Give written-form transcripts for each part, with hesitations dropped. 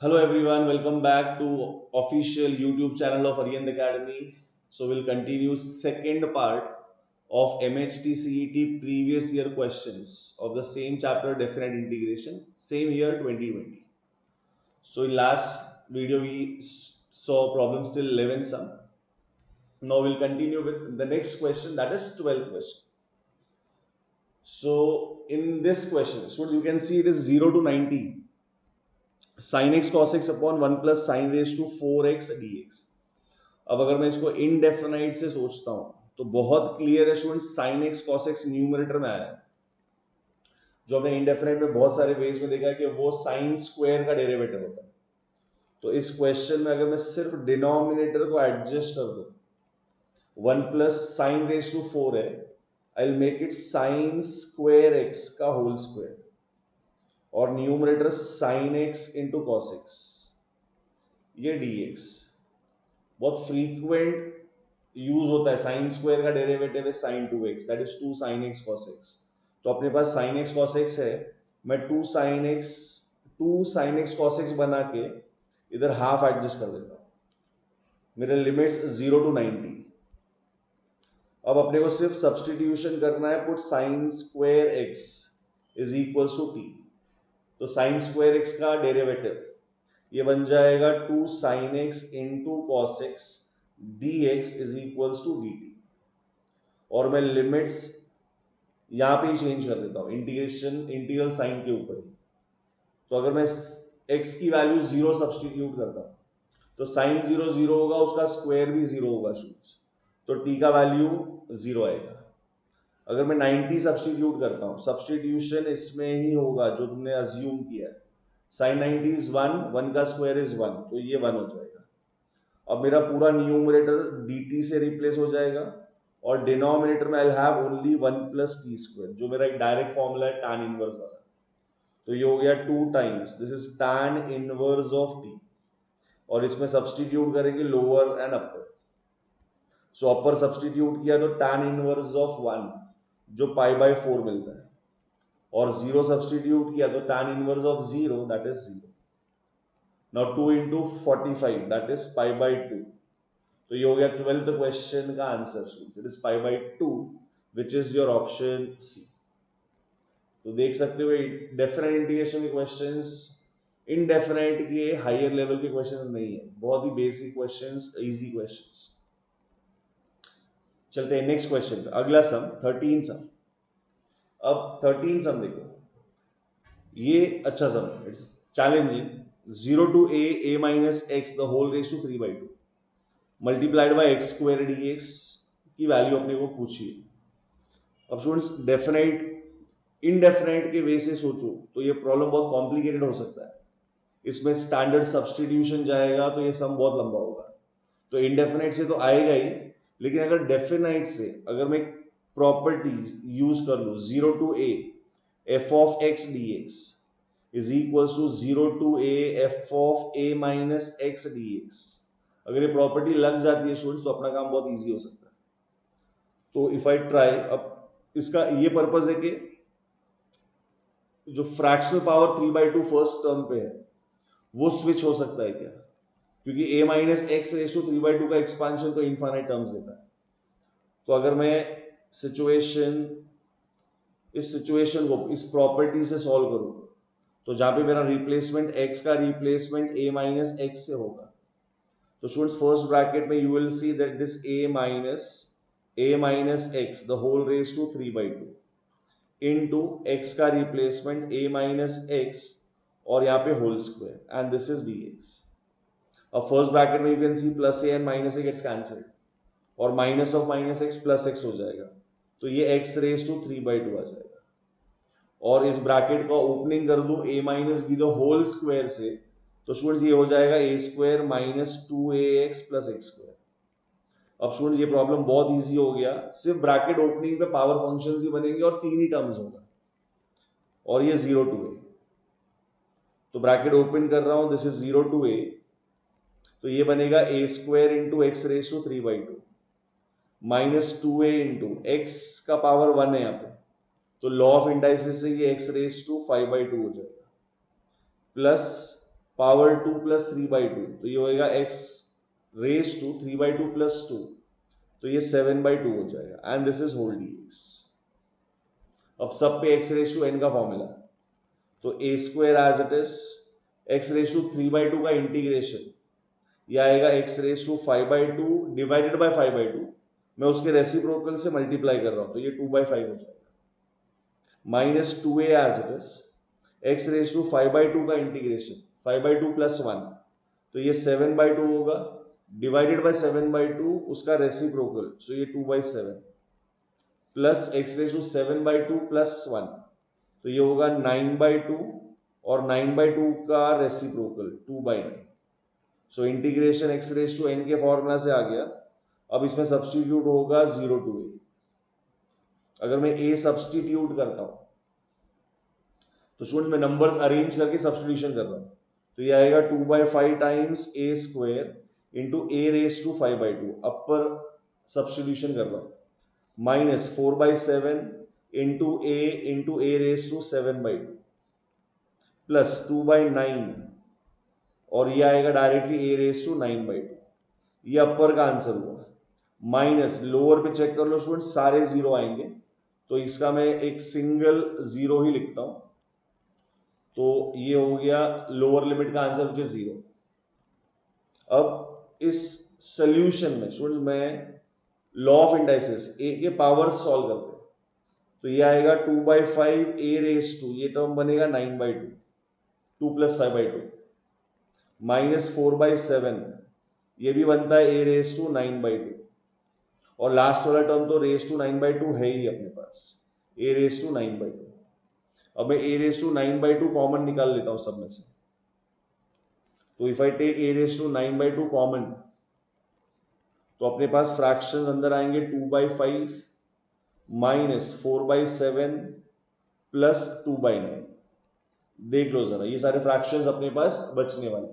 Hello everyone, welcome back to official YouTube channel of Arihant Academy. So we'll continue second part of MHT CET previous year questions of the same chapter definite integration, same year 2020. So in last video we saw problems till 11 sum. Now we'll continue with the next question, that is 12th question. So in this question, so you can see it is 0 to 90. Sin x cos x upon 1 plus sin raise to 4x dx. अब अगर मैं इसको indefinite से सोचता हूं तो बहुत clear है student, sin x cos x numerator में आया है, जो हमने इनडेफिनाइट में बहुत सारे वेज में देखा है कि वो साइन स्क्वायर का डेरिवेटिव होता है. तो इस क्वेश्चन में अगर मैं सिर्फ डिनोमिनेटर को एडजस्ट कर दूं, 1 प्लस साइन रेज टू 4 है, I will make it sine square x का होल स्क्वायर और numerator sine x into cos x, ये dx. बहुत फ्रीक्वेंट यूज होता है, साइन स्क्वायर का डेरिवेटिव है sine 2x, that is 2 sine x cos x. तो अपने पास साइन x cos x है, मैं 2 साइन x cos x बना के इधर हाफ एडजस्ट कर देता हूं. मेरे लिमिट्स 0 टू 90. अब अपने को सिर्फ सब्सटीट्यूशन करना है, put sine square x is equals to t. तो साइन स्क्वायर x का डेरिवेटिव ये बन जाएगा 2 sine x into cos x dx is equals to dt. और मैं लिमिट्स यहां पे ही चेंज कर देता हूं, इंटीग्रल साइन के ऊपर ही. तो अगर मैं x की वैल्यू 0 सब्सटीट्यूट करता हूं तो साइन 0 0 होगा, उसका स्क्वायर भी 0 होगा, तो t का वैल्यू 0 आएगा. अगर मैं 90 सब्सटीट्यूट करता हूं, सब्सटीट्यूशन इसमें ही होगा जो तुमने अज्यूम किया है, साइन 90 इज 1, 1 का स्क्वायर इज 1, तो ये 1 हो जाएगा. अब मेरा पूरा न्यूमरेटर dt से रिप्लेस हो जाएगा और डिनोमिनेटर में आई will have only 1 plus T square, जो मेरा एक डायरेक्ट फॉर्मूला है tan इनवर्स वाला. तो ये हो गया 2 times this is tan inverse of t, और इसमें सब्सटीट्यूट करेंगे lower and upper. So upper substitute किया तो tan इनवर्स ऑफ 1 जो पाई बाय 4 मिलता है, और 0 सब्सटीट्यूट किया तो tan inverse of 0 that is 0. Now 2 into 45 that is pi by 2. तो ये हो गया 12th क्वेश्चन का answer. It is pi by 2 which is your option C. तो देख सकते हो डेफिनेट इंटीग्रेशन के क्वेश्चंस इनडेफिनेट के हायर लेवल के क्वेश्चंस नहीं है, बहुत ही बेसिक क्वेश्चंस, इजी क्वेश्चंस. चलते हैं नेक्स्ट क्वेश्चन पे. अगला सम 13 सम. अब 13 सम देखो, ये अच्छा सम है, it's challenging. 0 to a minus x the whole raised to 3 by 2 multiplied by x square dx की वैल्यू अपने को पूछी है. अब स्टूडेंट्स डेफिनेट इनडेफिनेट के वे से सोचो तो ये प्रॉब्लम बहुत कॉम्प्लिकेटेड हो सकता है. इसमें स्टैंडर्ड सब्सटीट्यूशन जाएगा तो ये सम बहुत लंबा होगा. तो इनडेफिनेट से तो आएगा ही, लेकिन अगर डेफिनेट से अगर मैं प्रॉपर्टी यूज कर लूं, 0 to a f of x dx is equals to 0 to a f of a minus x dx, अगर ये प्रॉपर्टी लग जाती है स्टूडेंट्स तो अपना काम बहुत इजी हो सकता है. तो इफ आई ट्राई, अब इसका ये पर्पस है कि जो fractional power 3 by 2 first term पे है वो स्विच हो सकता है क्या, क्योंकि a minus x raise to 3 by 2 का एक्सपांशन तो इनफाइनाइट टर्म्स देता है. तो अगर मैं इस सिचुएशन को इस प्रॉपर्टी से सॉल्व करूं तो जहां पे मेरा रिप्लेसमेंट x का रिप्लेसमेंट a माइनस एक्स से होगा, तो स्टूडेंट्स फर्स्ट ब्रैकेट में you will see that this a minus x the whole raise to 3 by 2 into x का रिप्लेसमेंट a माइनस एक्स और यहाँ पे whole square, and this is dx. अब first bracket में you can see plus a and minus a gets cancelled और minus of minus x plus x हो जाएगा, तो ये x रेज टू 3 by 2 आ जाएगा. और इस ब्रैकेट का ओपनिंग कर दूं a minus b the whole square से, तो स्टूडेंट्स ये हो जाएगा a स्क्वायर minus 2ax plus x square. अब स्टूडेंट्स ये प्रॉब्लम बहुत इजी हो गया, सिर्फ ब्रैकेट ओपनिंग पे पावर फंक्शंस ही बनेंगे और तीन ही टर्म्स होगा, और ये 0 to a. तो ब्रैकेट ओपन कर रहा हूं, दिस इज 0 to a, तो ये बनेगा a square into x raise to 3 by 2 minus 2a into x का पावर 1 है यहाँ पे, तो लॉ ऑफ इंडाइसिस से ये x रेज टू 5 by 2 हो जाएगा, प्लस पावर 2 प्लस 3/2, तो ये होएगा x रेज टू 3/2 प्लस 2, तो ये 7/2 हो जाएगा and this is whole dx। अब सब पे x रेज टू n का फॉर्मूला, तो a square as it is, x raise to 3/2 का इंटीग्रेशन, ये आएगा x raise to 5/2 divided by 5/2, मैं उसके रेसिप्रोकल से मल्टीप्लाई कर रहा हूं, तो ये 2/5 हो जाएगा, minus 2a as it is, x raise to 5/2 का इंटीग्रेशन 5/2 प्लस 1, तो ये 7/2 होगा डिवाइडेड बाय 7/2 उसका रेसिप्रोकल, सो ये 2/7 plus x raise to 7/2 plus 1, तो ये होगा 9/2 और 9/2 का reciprocal 2/9, so integration x raise to n के फॉर्मूला से आ गया। अब इसमें सब्स्टिट्यूट होगा 0 to a, अगर मैं a सब्स्टिट्यूट करता हूं तो स्टूडेंट मैं नंबर्स अरेंज करके सब्स्टिट्यूशन कर रहा हूं, तो ये आएगा 2/5 times a square into a raise to 5/2, upper substitution कर रहा हूं, minus 4/7 into a raise to 7/2 plus 2/9, और ये आएगा डायरेक्टली a रेज टू 9/2, ये अपर का आंसर हुआ। माइनस लोअर पे चेक कर लो स्टूडेंट, सारे जीरो आएंगे, तो इसका मैं एक सिंगल जीरो ही लिखता हूं, तो ये हो गया लोअर लिमिट का आंसर विच इज 0। अब इस सोल्यूशन में स्टूडेंट मैं लॉ ऑफ इंडाइसिस a के पावर्स सॉल्व करते हैं, तो ये आएगा 2/5 a रेज टू, ये टर्म बनेगा 9/2, 2 प्लस 5/2, माइनस 4/7, ये भी बनता है a रेज टू 9/2, और लास्ट वाला टर्म तो रेज टू 9/2 है ही अपने पास, a रेज टू 9/2। अब मैं a रेज टू 9/2 कॉमन निकाल लेता हूं सब में से, तो if I take a raise to 9/2 common, तो अपने पास फ्रैक्शन अंदर आएंगे 2/5 माइनस 4/7 प्लस 2/9, देख लो जरा ये सारे फ्रैक्शंस अपने पास बचने वाले।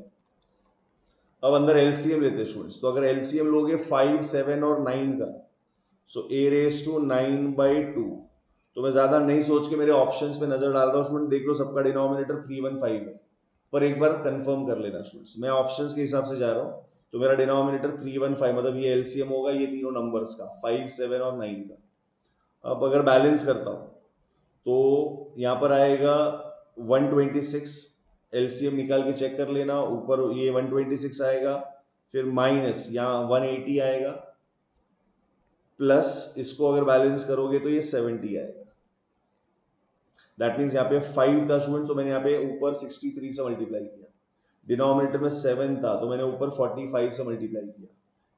अब अंदर एलसीएम लेते हैं स्टूडेंट्स, तो अगर एलसीएम लोगे 5, 7 और 9 का, सो a रेज टू 9/2, तो मैं ज्यादा नहीं सोच के मेरे ऑप्शंस पे नजर डाल रहा हूं स्टूडेंट, देख लो सबका डिनोमिनेटर 315 है, पर एक बार कंफर्म कर लेना स्टूडेंट्स, मैं ऑप्शंस के हिसाब से जा रहा हूं, तो मेरा डिनोमिनेटर 315, मतलब ये एलसीएम होगा ये तीनों नंबर्स का 5, 7 और 9 का। अब अगर बैलेंस करता हूं तो यहां पर आएगा 126, एलसीएम निकाल के चेक कर लेना, ऊपर ये 126 आएगा, फिर माइनस यहाँ 180 आएगा, प्लस इसको अगर बैलेंस करोगे तो ये 70 आएगा, दैट मीन्स यहाँ पे 5 था स्टूडेंट, तो मैंने यहाँ पे ऊपर 63 से मल्टीप्लाई किया, डिनोमिनेटर में 7 था तो मैंने ऊपर 45 से मल्टीप्लाई किया,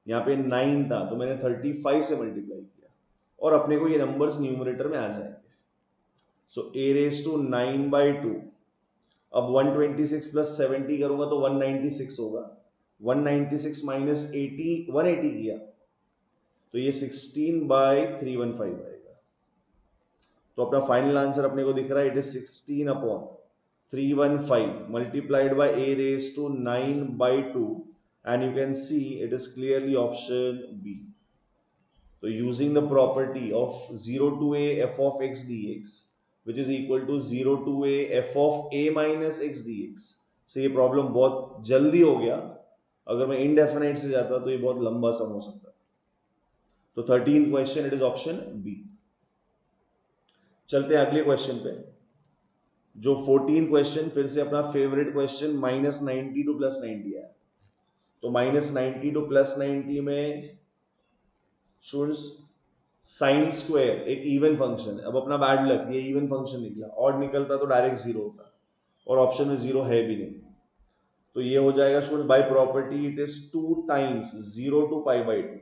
यहाँ पे 9 था तो मैंने 35 से मल्टीप्लाई किया, और अपने को ये नंबर्स न्यूमरेटर में आ जाएंगे, सो a रेज टू 9/2, अब 126 प्लस 70 करूंगा तो 196 होगा, 196 माइनस 80 180 किया, तो ये 16/315 आएगा, तो अपना फाइनल आंसर अपने को दिख रहा है, it is 16/315 multiplied by a raised to 9/2, and you can see it is clearly option B. So using the property of 0 to a f of x dx, which is equal to 0 to a f of a minus x dx, से ये problem बहुत जल्दी हो गया, अगर मैं indefinite से जाता तो ये बहुत लंबा सम हो सकता। तो 13th question it is option B. चलते हैं अगले क्वेश्चन पे, जो 14 क्वेश्चन फिर से अपना फेवरेट क्वेश्चन -90 टू +90 है, तो -90 टू +90 में स्टूडेंट्स साइन स्क्वायर एक इवन फंक्शन है, अब अपना बैड लक ये इवन फंक्शन निकला, ऑड निकलता तो डायरेक्ट जीरो होता, और ऑप्शन में जीरो है भी नहीं, तो ये हो जाएगा student by property it is 2 times 0 to π/2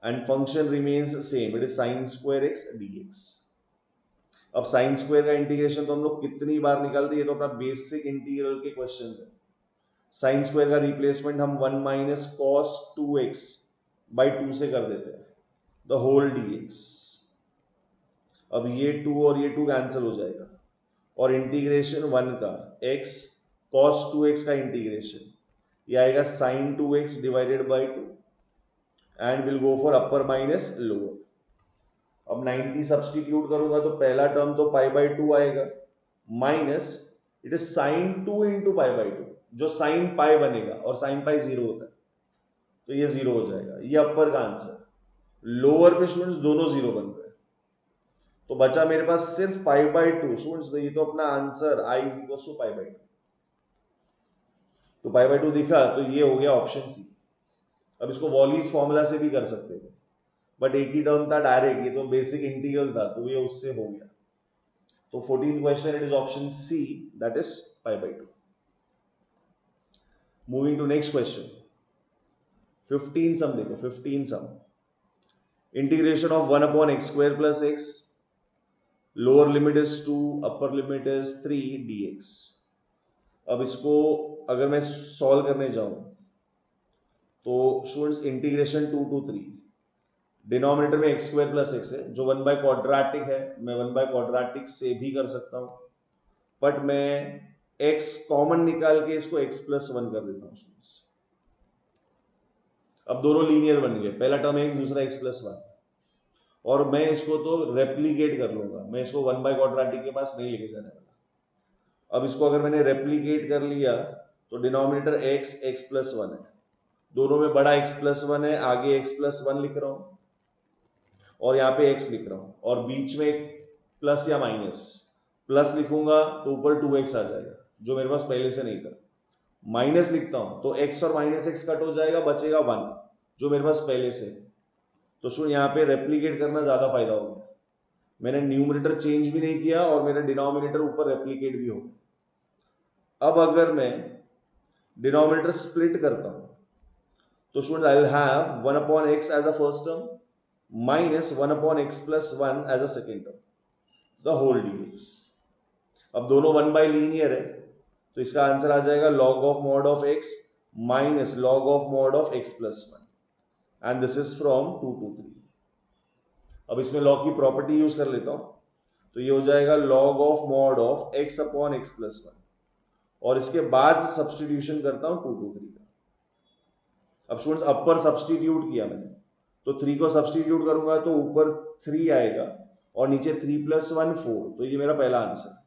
and function remains same, it is sine square x dx। अब साइन स्क्वायर का इंटीग्रेशन तो हम लोग कितनी बार निकालते हैं, ये तो अपना बेसिक इंटीग्रल के क्वेश्चंस है। साइन स्क्वायर का रिप्लेसमेंट हम 1 माइनस cos 2x by 2 से कर देते हैं, द होल dx। अब ये 2 और ये 2 कैंसिल हो जाएगा, और इंटीग्रेशन 1 का x cos 2x का इंटीग्रेशन ये आएगा sin 2x divided by 2, and will go for upper minus lower. अब 90 सब्स्टिट्यूट करूंगा तो पहला टर्म तो π/2 आएगा, minus it is sin 2 into π/2, जो साइन पाई बनेगा, और साइन पाई 0 होता है, तो ये 0 हो जाएगा। ये अपर का आंसर। लोअर पे स्टूडेंट्स दोनों 0 बन गए, तो बचा मेरे पास सिर्फ π/2 स्टूडेंट्स। तो ये तो अपना answer i is equal to π/2। तो π/2 दिखा, तो ये हो गया ऑप्शन सी। अब इसको वॉलीज फॉर्मूला से भी कर सकते थे, बट एक ही टर्म था डायरेक्ट, ये तो बेसिक इंटीग्रल था, तो ये उससे हो गया। तो 14th question, it is option C, that is π/2। Moving to next question, 15 sum देखो। 15 sum, integration of 1/x² + x, lower limit is 2, upper limit is 3 dx। अब इसको अगर मैं सॉल्व करने जाऊं तो स्टूडेंट्स इंटीग्रेशन 2 to 3, डिनोमिनेटर में x² + x है, जो 1/क्वाड्रेटिक है, मैं 1/क्वाड्रेटिक से भी कर सकता हूं, बट मैं x कॉमन निकाल के इसको x + 1 कर देता हूं स्टूडेंट्स। अब दोनों लीनियर बन गए, पहला टर्म x, दूसरा x + 1, और मैं इसको तो रेप्लीकेट कर लूंगा, मैं इसको 1/क्वाड्रेटिक के पास नहीं लेके जाने वाला। अब इसको अगर मैंने रेप्लीकेट कर लिया तो डिनोमिनेटर x + 1 है, दोनों में बड़ा x + 1 है, आगे x + 1 लिख रहा हूं और यहाँ पे x लिख रहा हूं, और बीच में एक प्लस या माइनस। प्लस लिखूंगा तो ऊपर 2x आ जाएगा, जो मेरे पास पहले से नहीं था। माइनस लिखता हूं तो x और -x कट हो जाएगा, बचेगा 1, जो मेरे पास पहले से। तो सुन, यहाँ पे रेप्लीकेट करना ज्यादा फायदा हो गया, मैंने न्यूमरेटर चेंज भी नहीं किया और मेरा डिनोमिनेटर ऊपर रेप्लीकेट भी हो गया। अब अगर मैं डिनोमिनेटर स्प्लिट करता हूं तो student I will have 1/x as a first term minus 1/x + 1 as a second term, the whole dx। अब दोनों 1 लीनियर है, तो इसका आंसर आ जाएगा log of mod of x minus log of mod of x + 1, and this is from 2 to 3। अब इसमें log की property use कर लेता हूं, तो ये हो जाएगा log of mod of x/x + 1, और इसके बाद सब्सटीट्यूशन करता हूं 2 to 3 का। अब स्टूडेंट्स अपर सब्सटीट्यूट किया मैंने, तो 3 को सब्सटीट्यूट करूंगा तो ऊपर 3 आएगा और नीचे 3 + 1 4, तो ये मेरा पहला आंसर।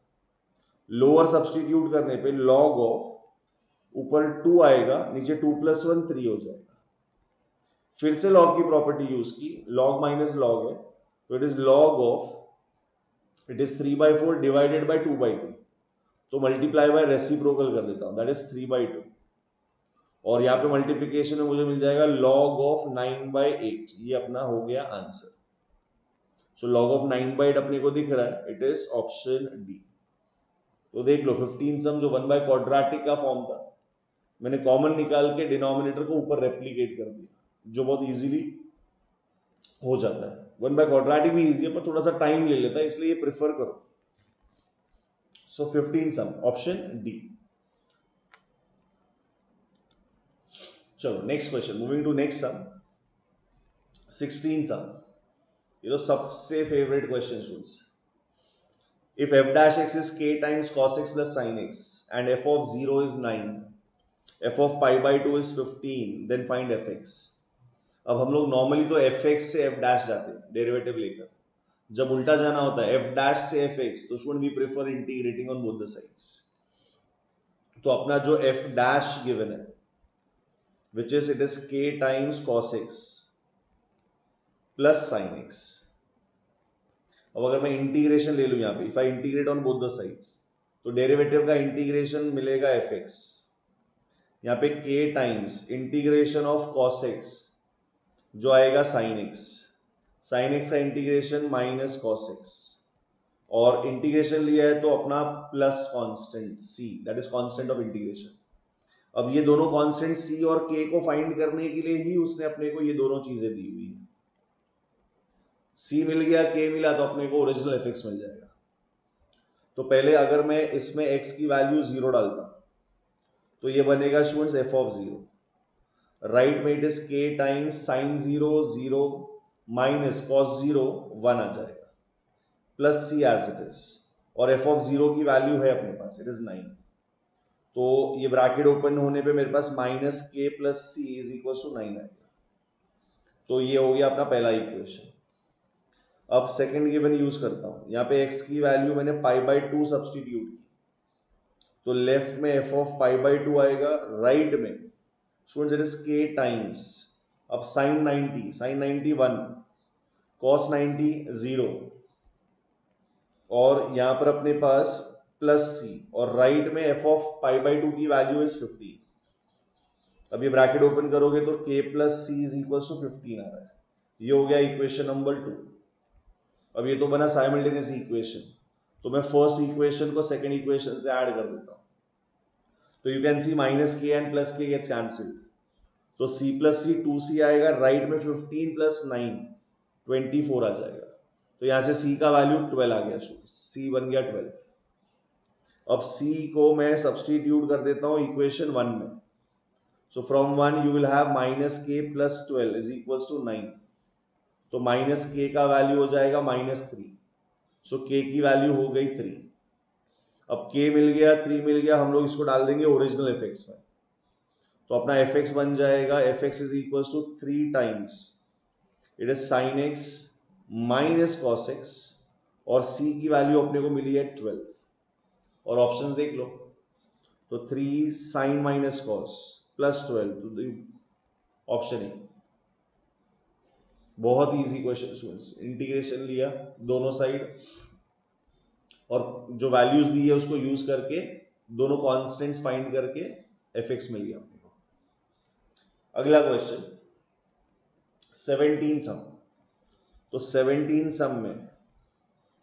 लोअर सब्सटीट्यूट करने पे log ऑफ ऊपर 2 आएगा, नीचे 2 + 1 3 हो जाएगा। फिर से लॉग की प्रॉपर्टी यूज की, log माइनस लॉग है, तो it is log of, it is 3/4 divided by 2/3, तो मल्टीप्लाई बाय रेसिप्रोकल कर देता हूं, दैट इज 3/2, और यहाँ पे मल्टीप्लीकेशन में मुझे मिल जाएगा log ऑफ 9/8, ये अपना हो गया आंसर। सो log ऑफ 9/8 अपने को दिख रहा है, इट इज ऑप्शन डी। तो देख लो 15 सम जो 1/क्वाड्रेटिक का फॉर्म था, मैंने कॉमन निकाल के डिनोमिनेटर को ऊपर रेप्लीकेट कर दिया, जो बहुत इजीली हो जाता है। 1/क्वाड्रेटिक भी इजी है, पर थोड़ा सा टाइम ले लेता है, इसलिए प्रेफर करो। So 15 sum, option D. चलो next question, moving to next sum, 16 sum. ये तो सबसे favourite question students. If f dash x is k times cos x plus sin x and f of 0 is 9, f of π/2 is 15, then find fx। अब हम लोग normally तो fx से f dash जाते हैं डेरिवेटिव लेकर, जब उल्टा जाना होता है f dash से fx, तो student we prefer integrating on both the sides. तो अपना जो f dash गिवन है, which is it is k times cos x plus sin x। अब अगर मैं इंटीग्रेशन ले लूं यहाँ पे, if I integrate on both the sides, तो डेरिवेटिव का इंटीग्रेशन मिलेगा fx, यहाँ पे k times integration of cos x, जो आएगा sin x, sin x का इंटीग्रेशन माइनस cos x, और इंटीग्रेशन लिया है तो अपना plus constant c, that is constant of integration. अब ये दोनों कांस्टेंट c और k को फाइंड करने के लिए ही उसने अपने को ये दोनों चीजें दी हुई है। c मिल गया, k मिला, तो अपने को ओरिजिनल fx मिल जाएगा। तो पहले अगर मैं इसमें x की वैल्यू 0 डालता, तो ये बनेगा स्टूडेंट्स f of 0, राइट में it is k times sin 0 0 minus cos 0 1 आ जाएगा, plus c as it is, और f of 0 की वैल्यू है अपने पास, इट इज 9, तो ये ब्रैकेट ओपन होने पे मेरे पास minus k plus c is equal to 9 आएगा। तो ये हो गया अपना पहला इक्वेशन। अब सेकंड गिवन यूज करता हूं, यहाँ पे x की वैल्यू मैंने π/2 सब्सटीट्यूट की, तो लेफ्ट में f ऑफ पाई बाई 2 आएगा, राइट में students it is k times, अब sin 90 1, cos 90 0, और यहां पर अपने पास प्लस c, और राइट में f ऑफ पाई बाई 2 की वैल्यू इज 15। अब ये ब्रैकेट ओपन करोगे तो k plus c is equal to 15 आ रहा है। ये हो गया इक्वेशन नंबर 2। अब ये तो बना साइमल्टेनियस इक्वेशन, तो मैं फर्स्ट इक्वेशन को सेकंड इक्वेशन से ऐड कर देता हूं। तो यू कैन सी माइनस के एंड प्लस के गेट्स कैंसिल्ड, तो c प्लस सी 2c आएगा, राइट में 15 प्लस 9 24 आ जाएगा। तो यहां से c का वैल्यू 12 आ गया, c बन गया 12। अब c को मैं सब्स्टिट्यूट कर देता हूं इक्वेशन 1 में। So from 1 you will have minus k plus 12 is equals to 9. तो माइनस k का वैल्यू हो जाएगा -3। सो k की वैल्यू हो गई 3। अब k मिल गया, 3 मिल गया, हम लोग इसको डाल देंगे ओरिजिनल fx में। तो अपना fx बन जाएगा fx is equals to 3 times it is sin x minus cos x, और c की वैल्यू अपने को मिली है 12, और ऑप्शंस देख लो। तो 3 sin माइनस cos प्लस 12, तो ऑप्शन ए। बहुत इजी क्वेश्चन, इंटीग्रेशन लिया दोनों साइड, और जो वैल्यूज दी है उसको यूज करके दोनों कॉन्स्टेंट्स फाइंड करके fx मिल गया अपने को। अगला क्वेश्चन 17 सम। तो 17 सम में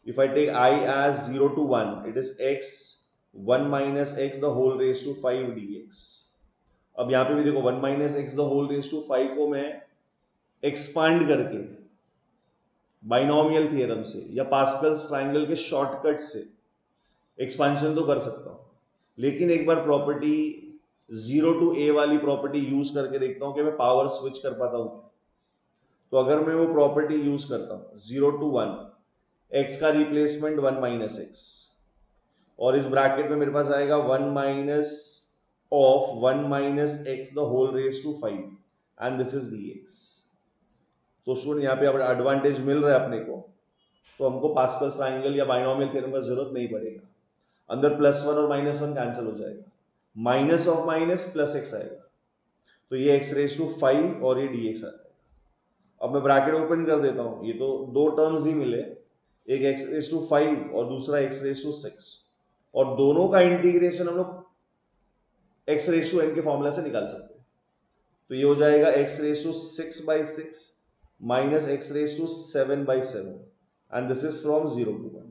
if I take I as 0 to 1 it is x 1 minus x the whole raised to 5 dx। अब यहां पे भी देखो 1 minus x the whole raise to 5 को मैं एक्सपांड करके बाइनोमियल थियरम से या पास्कल्स ट्रायंगल के शॉर्टकट से एक्सपांशन तो कर सकता हूं, लेकिन एक बार प्रॉपर्टी 0 टू a वाली प्रॉपर्टी यूज करके देखता हूं कि मैं पावर स्विच कर पाता हूं। तो अगर मैं वो प्रॉपर्टी यूज करता हूं 0 टू 1, x का रिप्लेसमेंट 1 माइनस एक्स, और इस ब्रैकेट में मेरे पास आएगा 1 minus of 1 minus x the whole raised to 5 and this is dx। तो स्टूडेंट यहाँ पे एडवांटेज मिल रहा है अपने को, तो हमको पास्कल्स ट्रायंगल या बाइनोमियल थ्योरम का जरूरत नहीं पड़ेगा। अंदर +1 और -1 कैंसिल हो जाएगा, minus of minus plus x आएगा, तो ये x रेज टू 5 और ये dx आ जाएगा। अब मैं ब्रैकेट ओपन कर देता हूं, ये तो दो टर्म्स ही मिले, एक x रेज टू 5 और दूसरा x रेज टू 6, और दोनों का इंटीग्रेशन हम लोग x रेज टू n के फॉर्मूला से निकाल सकते हैं। तो ये हो जाएगा x raise to 6/6 minus x raise to 7/7 and this is from 0 to 1।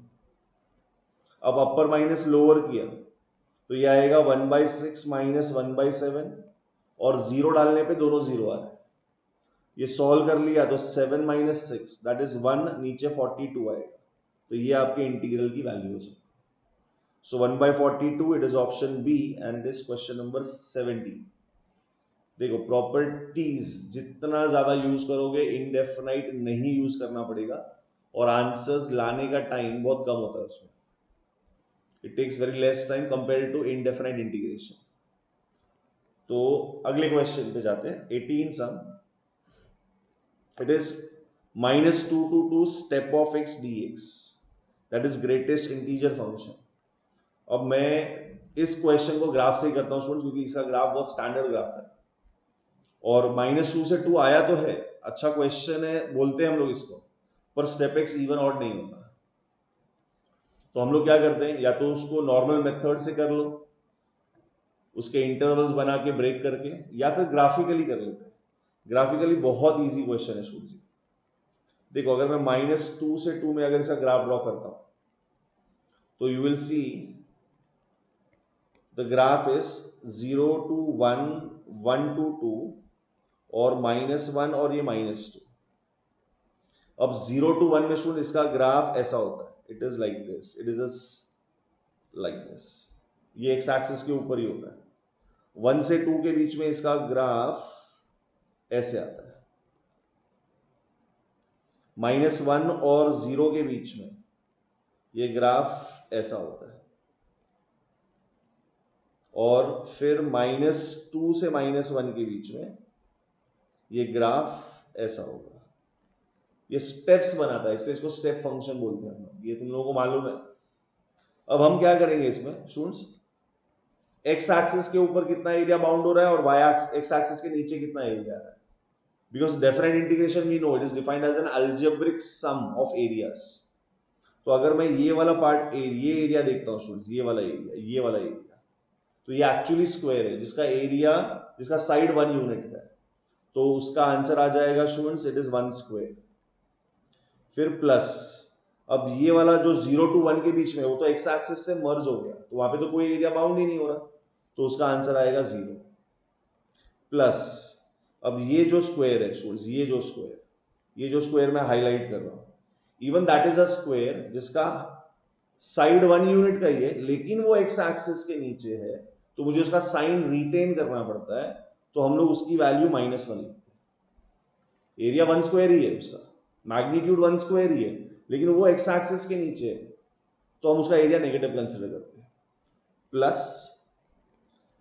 अब अपर माइनस लोअर किया तो ये आएगा 1/6 माइनस 1/7, और 0 डालने पे दोनों 0 आ रहे हैं। ये सॉल्व कर लिया तो 7 माइनस 6 दैट इज 1, नीचे 42 आएगा, तो ये आपके इंटीग्रल की वैल्यू हो जाएगी। So 1/42 it is option B and this question number 17। देखो प्रॉपर्टीज जितना ज्यादा यूज करोगे इनडेफिनाइट नहीं यूज करना पड़ेगा, और आंसर्स लाने का टाइम बहुत कम होता है उसमें। It takes very less time compare to indefinite integration. तो अगले क्वेश्चन पे जाते हैं 18 sum. It is -2 to 2 step of x dx that is greatest integer function। अब मैं इस क्वेश्चन को ग्राफ से ही करता हूं स्टूडेंट्स, क्योंकि इसका ग्राफ बहुत स्टैंडर्ड ग्राफ है, और -2 से 2 आया तो है, अच्छा क्वेश्चन है बोलते हैं हम लोग इसको, पर स्टेप एक्स इवन ऑड नहीं होता। तो हम लोग क्या करते हैं, या तो उसको नॉर्मल मेथड से कर लो, उसके इंटरवल्स बना के ब्रेक करके, या फिर ग्राफिकली कर लेते हैं। ग्राफिकली बहुत इजी क्वेश्चन है स्टूडेंट्स। देखो अगर मैं -2 से 2 में अगर इसका ग्राफ ड्रॉ करता हूं तो you will C the graph is 0 to 1, 1 to 2, और -1 और ये -2। अब 0 to 1 में स्टूडेंट इसका ग्राफ ऐसा होता है, it is like this, it is like this, ये एक्स एक्सिस के ऊपर ही होता है। 1 से 2 के बीच में इसका ग्राफ ऐसे आता है, -1 और 0 के बीच में ये ग्राफ ऐसा होता है, और फिर -2 से -1 के बीच में ये ग्राफ ऐसा होगा। ये स्टेप्स बनाता है, इसलिए इसको स्टेप फंक्शन बोलते हैं हम, ये तुम लोगों को मालूम है। अब हम क्या करेंगे इसमें स्टूडेंट्स, एक्स एक्सिस के ऊपर कितना एरिया बाउंड हो रहा है और वाई एक्स एक्सिस के नीचे कितना एरिया आ रहा है, because definite integration we know it is defined as an algebraic sum of areas. तो अगर मैं ये वाला पार्ट ये एरिया देखता हूँ स्टूडेंट्स, ये वाला एरिया, तो ये एक्चुअली स्क्वायर है जिसका एरिया, जिसका साइड 1 यूनिट है, तो उसका आंसर आ जाएगा स्टूडेंट्स इट इज 1 स्क्वायर। फिर प्लस, अब ये वाला जो 0 to 1 के बीच में, वो तो एक्स एक्सिस से मर्ज हो गया, तो वहां पे तो कोई एरिया बाउंड ही नहीं हो रहा, तो उसका आंसर आएगा 0 प्लस। अब ये जो स्क्वायर है स्टूडेंट्स, ये जो स्क्वायर मैं हाईलाइट कर रहा हूं, even that is a square जिसका साइड 1 यूनिट का ही है, लेकिन वो एक्स एक्सिस के नीचे है, तो मुझे उसका साइन रिटेन करना पड़ता है, तो हम लोग उसकी वैल्यू -1 लिखते हैं। एरिया 1 स्क्वायर ही है, उसका मैग्नीट्यूड 1 स्क्वायर ही है, लेकिन वो एक्स एक्सिस के नीचे है, तो हम उसका एरिया नेगेटिव कंसिडर करते हैं। प्लस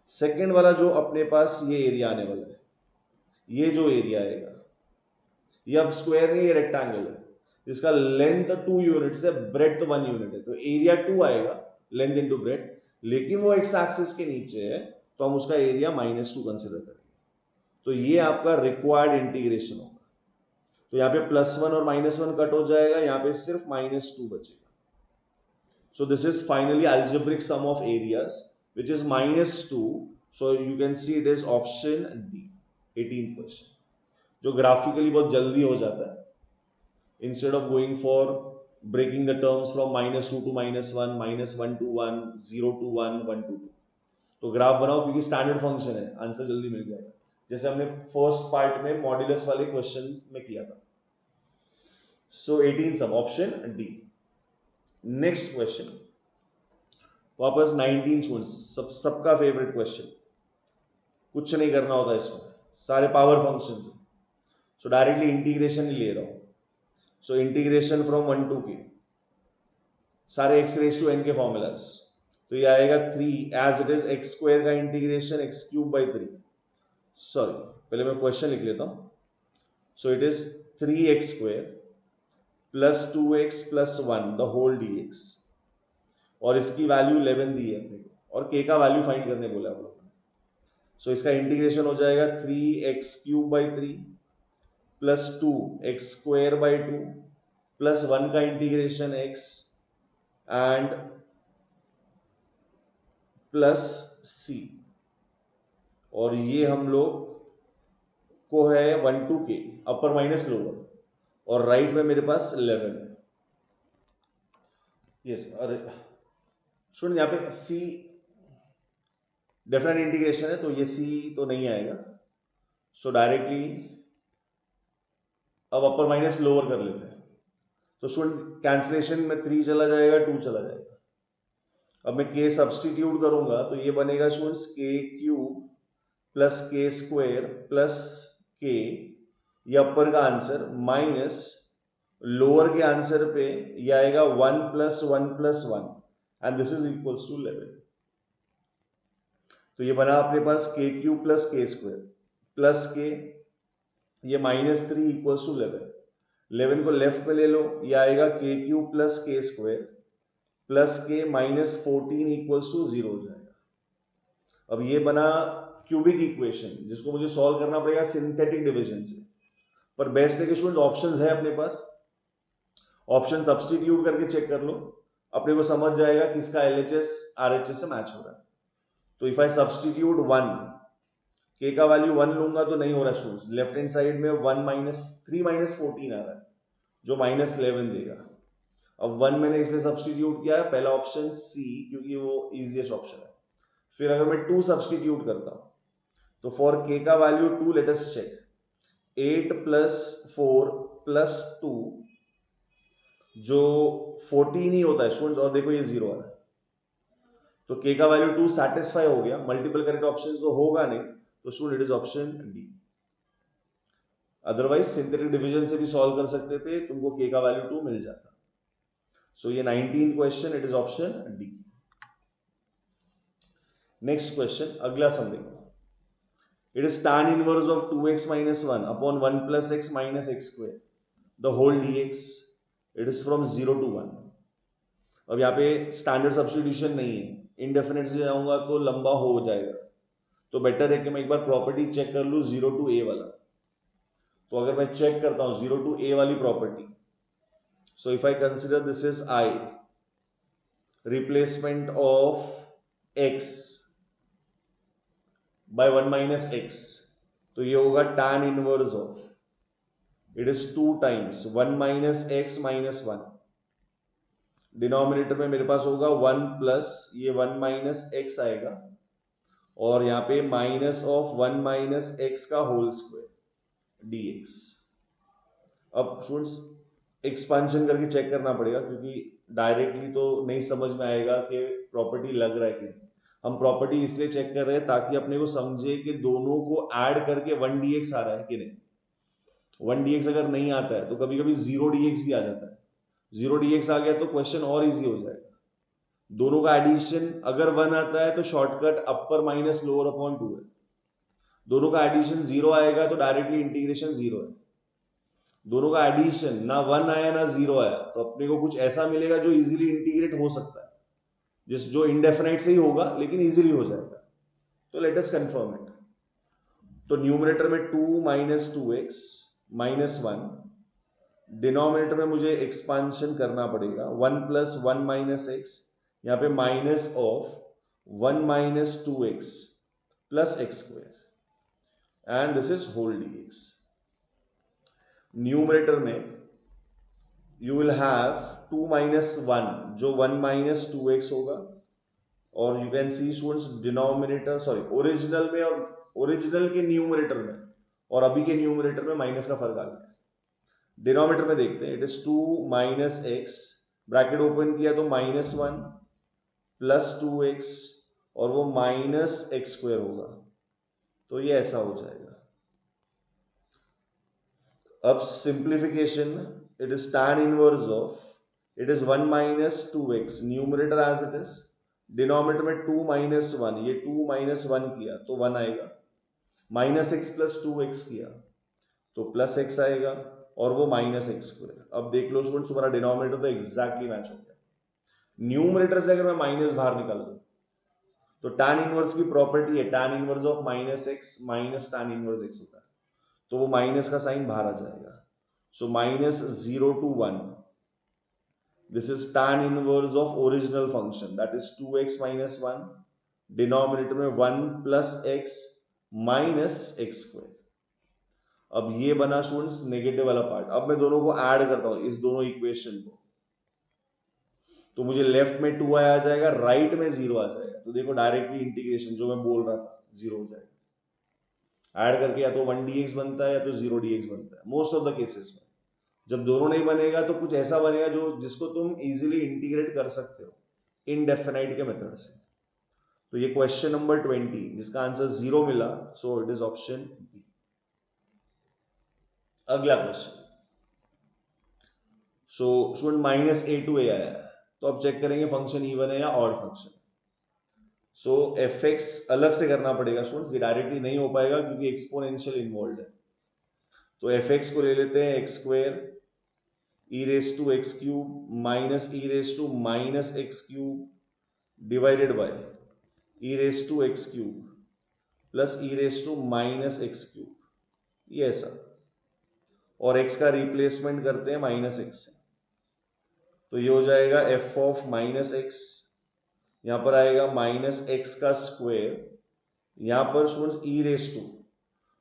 सेकेंड वाला जो अपने पास ये एरिया आने वाला है, ये जो एरिया आएगा, ये अब स्क्वायर नहीं, ये रेक्टेंगल है, जिसका लेंथ 2 यूनिट्स है, ब्रेड्थ 1 यूनिट है, तो एरिया 2 आएगा, लेंथ इनटू ब्रेड्थ, लेकिन वो एक्स एक्सिस के नीचे है, तो हम उसका एरिया -2 कंसिडर करेंगे। तो ये आपका रिक्वायर्ड इंटीग्रेशन होगा। तो यहाँ पे +1 और -1 कट हो जाएगा, यहाँ पे सिर्फ -2 बचेगा। So this is finally algebraic sum of areas, which is -2. So you can see it is option D, 18th question, जो graphically बहुत जल्दी हो जाता है, instead of going for breaking the terms from -2 to -1, -1 to 1, 0 to 1, 1 to 2, तो graph बनाओ, क्योंकि standard function है, आंसर जल्दी मिल जाएगा, जैसे हमने फर्स्ट पार्ट में मॉड्यूलस वाले क्वेश्चन में किया था। So 18 सम, ऑप्शन डी। नेक्स्ट क्वेश्चन, वापस 19 स्टूडेंट्स, सबका फेवरेट क्वेश्चन, कुछ नहीं करना होता इसमें, सारे पावर फंक्शंस हैं, सो डायरेक्टली इंटीग्रेशन ही ले रहा हूं। So integration from 1 to k, सारे x रेज टू n के फॉर्मूलाज, तो ये आएगा 3 as it is x square का इंटीग्रेशन x³ 3, सॉरी पहले मैं क्वेश्चन लिख लेता हूं। So it is 3x² + 2x + 1 the whole dx, और इसकी वैल्यू 11 दी है अपने को, और k का वैल्यू फाइंड करने बोला आप लोगों ने। सो इसका इंटीग्रेशन हो जाएगा 3x³ 3 + 2x² 2 + 1 का integration x and plus c, और ये हम लोग को है 1 to k, upper minus lower, और राइट में मेरे पास 11 है। यस, अरे सुन, यहाँ पे c डेफिनेट इंटीग्रेशन है, तो ये c तो नहीं आएगा, सो डायरेक्टली अब अपर माइनस लोअर कर लेते हैं। तो सुन, कैंसिलेशन में 3 चला जाएगा, 2 चला जाएगा। अब मैं k सब्सटीट्यूट करूंगा, तो ये बनेगा स्टूडेंट्स k³ + k² + k, ये अपर का आंसर, माइनस लोअर के आंसर पे ये आएगा 1 + 1 + 1 and this is equals to 11। तो ये बना अपने पास k³ + k² + k, ये -3 इक्वल्स टू 11। 11 को लेफ्ट में ले लो, ये आएगा k³ + k² + k -14 equals to 0 हो जाएगा। अब ये बना क्यूबिक इक्वेशन, जिसको मुझे सॉल्व करना पड़ेगा सिंथेटिक डिवीजन से, पर बेस्ट है कि स्टूडेंट्स ऑप्शंस है अपने पास, ऑप्शन सब्स्टिट्यूट करके चेक कर लो, अपने को समझ जाएगा किसका LHS RHS से मैच हो रहा है। तो इफ आई सब्स्टिट्यूट 1, k का वैल्यू 1 लूंगा तो नहीं हो रहा स्टूडेंट्स, लेफ्ट हैंड साइड में 1 -3 -14 आ रहा है, जो -11 देगा। अब 1 मैंने इसलिए सब्स्टिट्यूट किया है, पहला ऑप्शन C, क्योंकि वो इजीएस्ट ऑप्शन है। फिर अगर मैं 2 सब्स्टिट्यूट करता हूं, तो फॉर k का वैल्यू 2, लेट अस चेक, 8 + 4 + 2 जो 14 ही होता है स्टूडेंट्स, और देखो ये 0 आ रहा है, तो k का वैल्यू 2 सेटिस्फाई हो गया। मल्टीपल करेक्ट ऑप्शन तो होगा नहीं, तो student it is option D. Otherwise synthetic division से भी सॉल्व कर सकते थे, तुमको k का वैल्यू 2 मिल जाता। सो ये 19 question, it is option D. Next question, अगला सम देखो। It is tan inverse of 2x - 1 upon 1 + x - x² the whole dx, it is from 0 to 1। अब यहाँ पे स्टैंडर्ड सब्स्टिट्यूशन नहीं है, इनडेफिनेट से जाऊंगा तो लंबा हो जाएगा, तो बेटर है कि मैं एक बार प्रॉपर्टी चेक कर लूं 0 to a वाला। तो अगर मैं चेक करता हूं 0 to a वाली property, so if I consider this is i, replacement of x by 1 minus x, तो ये होगा tan inverse of, it is 2 times 1 minus x minus 1। Denominator में मेरे पास होगा 1 प्लस ये 1 minus x आएगा, और यहाँ पे माइनस ऑफ 1 minus x का होल स्क्वायर dx। अब स्टूडेंट्स एक्सपांशन करके चेक करना पड़ेगा, क्योंकि डायरेक्टली तो नहीं समझ में आएगा कि प्रॉपर्टी लग रहा है कि नहीं। हम प्रॉपर्टी इसलिए चेक कर रहे हैं ताकि अपने को समझे कि दोनों को ऐड करके 1 dx आ रहा है कि नहीं। 1 dx अगर नहीं आता है तो कभी कभी 0 dx भी आ जाता है। 0 dx आ गया तो क्वेश्चन और इजी हो जाएगा। दोनों का एडिशन अगर 1 आता है तो शॉर्टकट अपर माइनस लोअर अपॉन 2 है। दोनों का एडिशन 0 आएगा तो डायरेक्टली इंटीग्रेशन 0 है। दोनों का एडिशन ना 1 आया ना 0 आया तो अपने को कुछ ऐसा मिलेगा जो इजीली इंटीग्रेट हो सकता है, जो इंडेफिनाइट से ही होगा लेकिन इजीली हो जाएगा। तो लेट अस कंफर्म इट। तो न्यूमरेटर में 2 minus 2x minus 1, डिनोमिनेटर में मुझे एक्सपांशन करना पड़ेगा 1 plus 1 minus x, यहाँ पे minus of 1 minus 2x plus x square and this is whole dx। Numerator में you will have 2 minus 1 जो 1 minus 2x होगा, और you can see students denominator original में और ओरिजिनल के न्यूमरेटर में और अभी के न्यूमरेटर में माइनस का फर्क आ गया। डिनोमिनेटर में देखते हैं, it is 2 minus x, bracket open किया तो माइनस 1 प्लस 2x और वो माइनस एक्स स्क्वायर होगा, तो ये ऐसा हो जाएगा। अब simplification, it is tan inverse of, it is 1 minus 2x, numerator as it is, denominator में 2 minus 1, ये 2 minus 1 किया तो 1 आएगा, माइनस एक्स प्लस 2x किया तो प्लस x आएगा, और वो माइनस एक्स स्क्वायर। अब देख लो स्टूडेंट्स, तुम्हारा डिनोमिनेटर तो एग्जैक्टली मैच हो गया। न्यूमरेटर से अगर मैं माइनस बाहर निकाल दूं तो tan इनवर्स की प्रॉपर्टी है tan inverse of minus x minus tan inverse x होता है, तो वो माइनस का साइन बाहर आ जाएगा। So minus 0 to 1, this is tan inverse of original function, that is 2x minus 1, denominator में 1 plus x minus x square। अब ये बना स्टूडेंट्स नेगेटिव वाला पार्ट। अब मैं दोनों को ऐड करता हूं, इस दोनों इक्वेशन को, तो मुझे लेफ्ट में 2 आ जाएगा, राइट में 0 आ जाएगा। तो देखो डायरेक्टली इंटीग्रेशन जो मैं बोल रहा था 0 हो जाएगा। ऐड करके या तो 1 dx बनता है या तो 0 dx बनता है मोस्ट ऑफ द केसेस में। जब दोनों नहीं बनेगा तो कुछ ऐसा बनेगा जिसको तुम इजीली इंटीग्रेट कर सकते हो इनडेफिनाइट के मेथड से। तो ये क्वेश्चन नंबर 20 जिसका आंसर 0 मिला, so it is option B. अगला question, so student minus a to a आया है, तो अब चेक करेंगे फंक्शन इवन है या ऑड फंक्शन। सो fx अलग से करना पड़ेगा स्टूडेंट्स, ये डायरेक्टली नहीं हो पाएगा क्योंकि एक्सपोनेंशियल इन्वॉल्व है। तो fx को ले लेते हैं x square e raised to x cube minus e raised to minus x cube divided by e raised to x cube plus e raised to minus x cube, ये ऐसा। और x का रिप्लेसमेंट करते हैं माइनस एक्स से, तो ये हो जाएगा f ऑफ माइनस एक्स, यहां पर आएगा माइनस एक्स का स्क्वायर, यहां पर students e raise to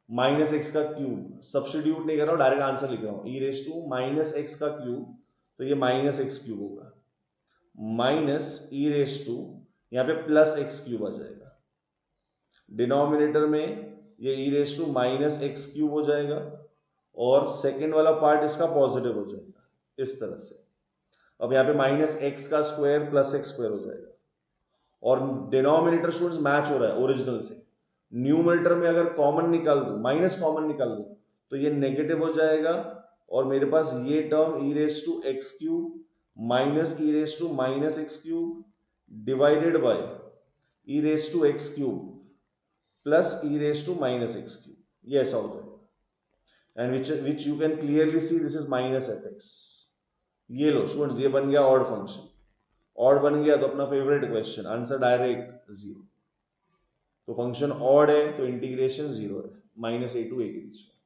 minus x का क्यूब, सब्स्टिट्यूट नहीं कर रहा हूं, डायरेक्ट आंसर लिख रहा हूं, e raise to minus x का क्यूब, तो ये माइनस एक्स क्यूब होगा, माइनस e रेस टू यहाँ पे प्लस एक्स क्यूब आ जाएगा। डिनोमिनेटर में ये e raise to minus x cube हो जाएगा और सेकेंड वाला पार्ट इसका पॉजिटिव हो जाएगा इस तरह से। अब यहाँ पे माइनस एक्स का स्क्वायर प्लस एक्स स्क्वायर हो जाएगा, और डिनोमिनेटर स्टूडेंट्स मैच हो रहा है ओरिजिनल से। न्यूमरेटर में अगर कॉमन निकाल दो, माइनस कॉमन निकाल दो, तो ये नेगेटिव हो जाएगा और मेरे पास ये term e raise to x cube minus e raise to minus x cube divided by e raise to x cube plus e raise to minus x cube, ये ऐसा हो जाएगा। And which you can clearly see this is minus f x. ये लो students, ये बन गया odd function. Odd बन गया तो अपना फेवरेट क्वेश्चन, आंसर डायरेक्ट 0। तो फंक्शन ऑड है तो इंटीग्रेशन 0 है, -a to a के बीच में।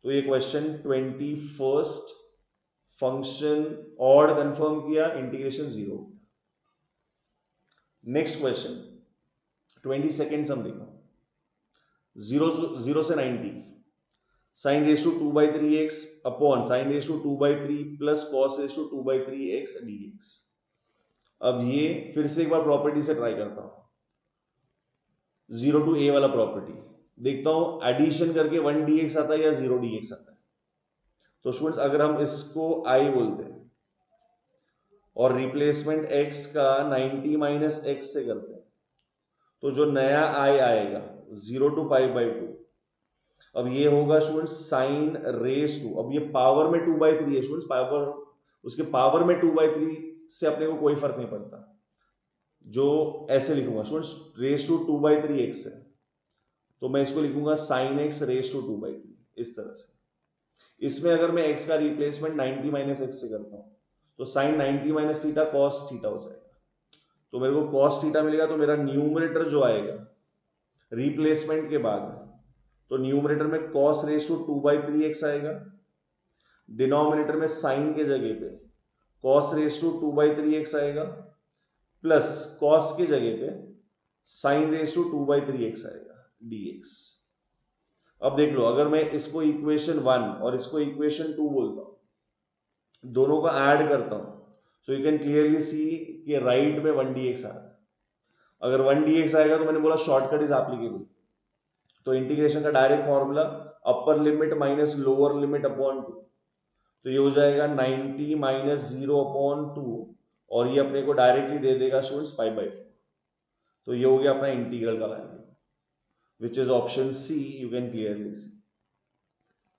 तो ये question 21st function odd confirm किया, integration 0। Next question 22nd sum देखो, 0 से 90 sine raise to 2/3x upon sine raise to 2/3 plus cos raise to 2/3x dx। अब ये फिर से एक बार प्रॉपर्टी से ट्राई करता हूं, 0 to a वाला प्रॉपर्टी देखता हूं एडिशन करके 1 dx आता है या 0 dx आता है। तो स्टूडेंट्स अगर हम इसको i बोलते हैं और रिप्लेसमेंट x का 90 माइनस x से करते हैं तो जो नया i आएगा 0 to π/2, अब ये होगा स्टूडेंट्स साइन रेस टू, अब ये पावर में 2/3 है स्टूडेंट्स, पावर उसके पावर में 2/3 से अपने को कोई फर्क नहीं पड़ता, जो ऐसे लिखूंगा स्टूडेंट्स रेस टू 2/3x है तो मैं इसको लिखूंगा साइन x रेस टू 2/3 इस तरह से। इसमें अगर मैं x का रिप्लेसमेंट 90 माइनस x से करता हूं तो sine 90 minus theta cos theta हो जाएगा, तो मेरे को कॉस थीटा मिलेगा। तो मेरा न्यूमरेटर जो आएगा रिप्लेसमेंट के बाद, तो न्यूमरेटर में cos रेस टू 2/3x आएगा, डिनोमिनेटर में साइन के जगह पे cos रेस टू 2/3x आएगा, प्लस cos के जगह पे साइन रेस टू 2/3x आएगा dx। अब देख लो अगर मैं इसको इक्वेशन 1 और इसको इक्वेशन 2 बोलता हूं, दोनों को ऐड करता हूं, सो यू कैन क्लियरली सी कि राइट में 1 dx आ रहा है। अगर 1 dx आएगा तो मैंने बोला शॉर्टकट इज एप्लीकेबल, तो इंटीग्रेशन का direct formula upper limit minus lower limit upon 2, तो ये हो जाएगा 90 माइनस 0 अपॉन 2 और ये अपने को डायरेक्टली दे देगा स्टूडेंट्स π/4। तो ये हो गया अपना इंटीग्रल का value, which is option C, you can clearly see.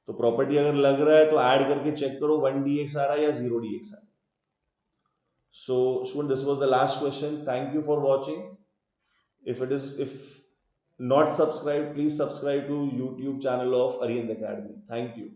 तो प्रॉपर्टी अगर लग रहा है तो ऐड करके चेक करो 1 dx आ रहा है या 0 dx आ रहा है। So student this was the last question, thank you for watching. if not subscribed, please subscribe to YouTube channel of Arihant Academy. Thank you.